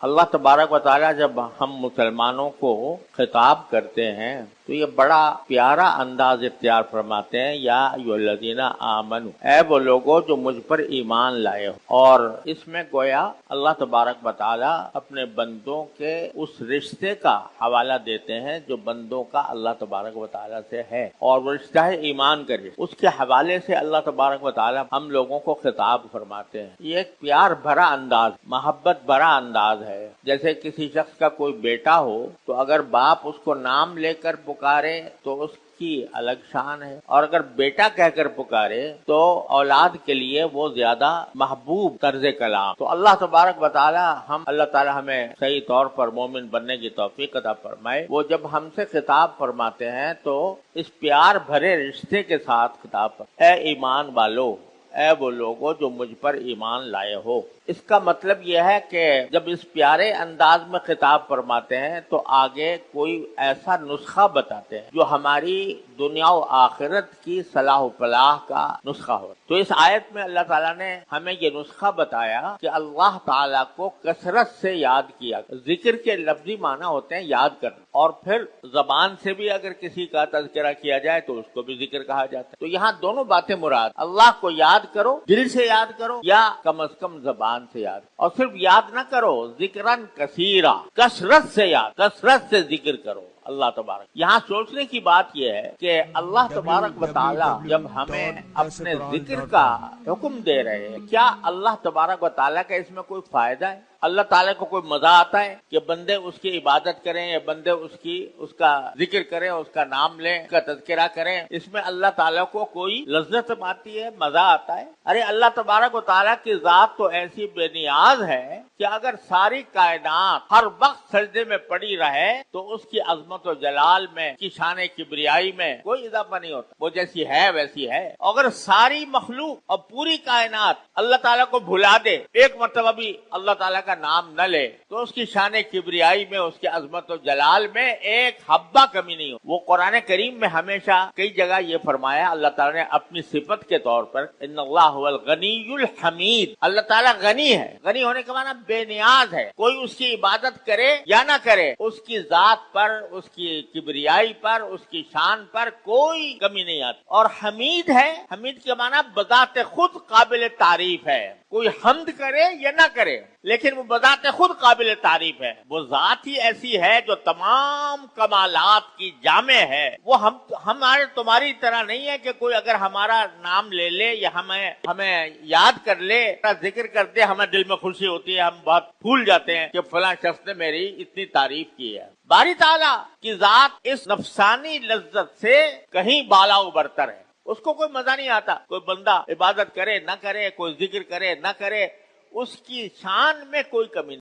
अल्लाह तबारक व तआला जब हम मुसलमानों को खिताब करते हैं तो ये बड़ा प्यारा अंदाज इख्तियार फरमाते हैं, या अय्युहल्लज़ीना आमनू, ऐ वो लोगो जो मुझ पर ईमान लाए हो। और इसमें गोया अल्लाह तबारक व तआला अपने बंदों के उस रिश्ते का हवाला देते हैं जो बंदों का अल्लाह तबारक व तआला से है, और वो रिश्ता है ईमान का रिश्ता। उसके हवाले से अल्लाह तबारक व तआला हम लोगों को खिताब फरमाते हैं। ये एक प्यार भरा अंदाज, मोहब्बत भरा अंदाज है। जैसे किसी शख्स का कोई बेटा हो तो अगर बाप उसको नाम लेकर पुकारे तो उसकी अलग शान है, और अगर बेटा कहकर पुकारे तो औलाद के लिए वो ज्यादा महबूब तर्ज कलाम। तो अल्लाह तबारक व तआला अल्लाह ताला हमें सही तौर पर मोमिन बनने की तौफीक अता फरमाए। वो जब हमसे खिताब फरमाते हैं तो इस प्यार भरे रिश्ते के साथ खिताब, ऐ ईमान वालो, ऐ वो लोगो जो मुझ पर ईमान लाए हो। इसका मतलब यह है कि जब इस प्यारे अंदाज में खिताब फरमाते हैं तो आगे कोई ऐसा नुस्खा बताते हैं जो हमारी दुनिया और आखिरत की सलाह फलाह का नुस्खा हो। तो इस आयत में अल्लाह ताला ने हमें ये नुस्खा बताया कि अल्लाह ताला को कसरत से याद किया। जिक्र के लफ्जी माना होते हैं याद करना, और फिर जबान से भी अगर किसी का तज़किरा किया जाए तो उसको भी जिक्र कहा जाता है। तो यहाँ दोनों बातें मुराद, अल्लाह को याद करो, दिल से याद करो, या कम से कम जबान से याद। और सिर्फ याद ना करो, जिक्रन कसीरा, कसरत से याद, कसरत से जिक्र करो अल्लाह तबारक। यहाँ सोचने की बात यह है कि अल्लाह तबारक व तआला जब हमें अपने जिक्र का हुक्म दे रहे हैं, क्या अल्लाह तबारक व तआला का इसमें कोई फायदा है? अल्लाह ताला को कोई मजा आता है कि बंदे उसकी इबादत करें या बंदे उसका जिक्र करें, उसका नाम लें, उसका तज़किरा करें? इसमें अल्लाह ताला को कोई लज्जत आती है, मजा आता है? अरे अल्लाह तबारक व तआला की जात तो ऐसी बेनियाज है कि अगर सारी कायनात हर वक्त सजदे में पड़ी रहे तो उसकी अजमत और जलाल में, की शान किबरियाई में कोई इजाफा नहीं होता। वो जैसी है वैसी है। अगर सारी मखलूक और पूरी कायनात अल्लाह ताला को भुला दे, एक मरतबा भी अल्लाह ताला का नाम न ले, तो उसकी शान किबरियाई में, उसके अजमत और जलाल में एक हब्बा कमी नहीं हो। वो कुरान करीम में हमेशा कई जगह ये फरमाया अल्लाह ताला ने अपनी सिफत के तौर पर, इन्नल्लाहु हुवल गनीयुल हमीद। अल्लाह ताला गनी है। गनी होने का माना बेनियाज है। कोई उसकी इबादत करे या ना करे, उसकी जात पर, उसकी किबरियाई पर, उसकी शान पर कोई कमी नहीं आती। और हमीद है, हमीद के माना बजाते खुद काबिल तारीफ है। कोई हम्द करे या ना करे, लेकिन वो बजाते खुद काबिल तारीफ है। वो जात ही ऐसी है जो तमाम कमालात की जामे है। वो हमारे तुम्हारी तरह नहीं है कि कोई अगर हमारा नाम ले ले या हमें याद कर ले, जिक्र कर दे, हमें दिल में खुशी होती है, हम बहुत भूल जाते हैं कि फलां शख्स ने मेरी इतनी तारीफ की है। बारी ताला की जात इस नफसानी लज्जत से कहीं बाला उबरतर है। उसको कोई मजा नहीं आता। कोई बंदा इबादत करे ना करे, कोई जिक्र करे ना करे, उसकी शान में कोई कमी नहीं।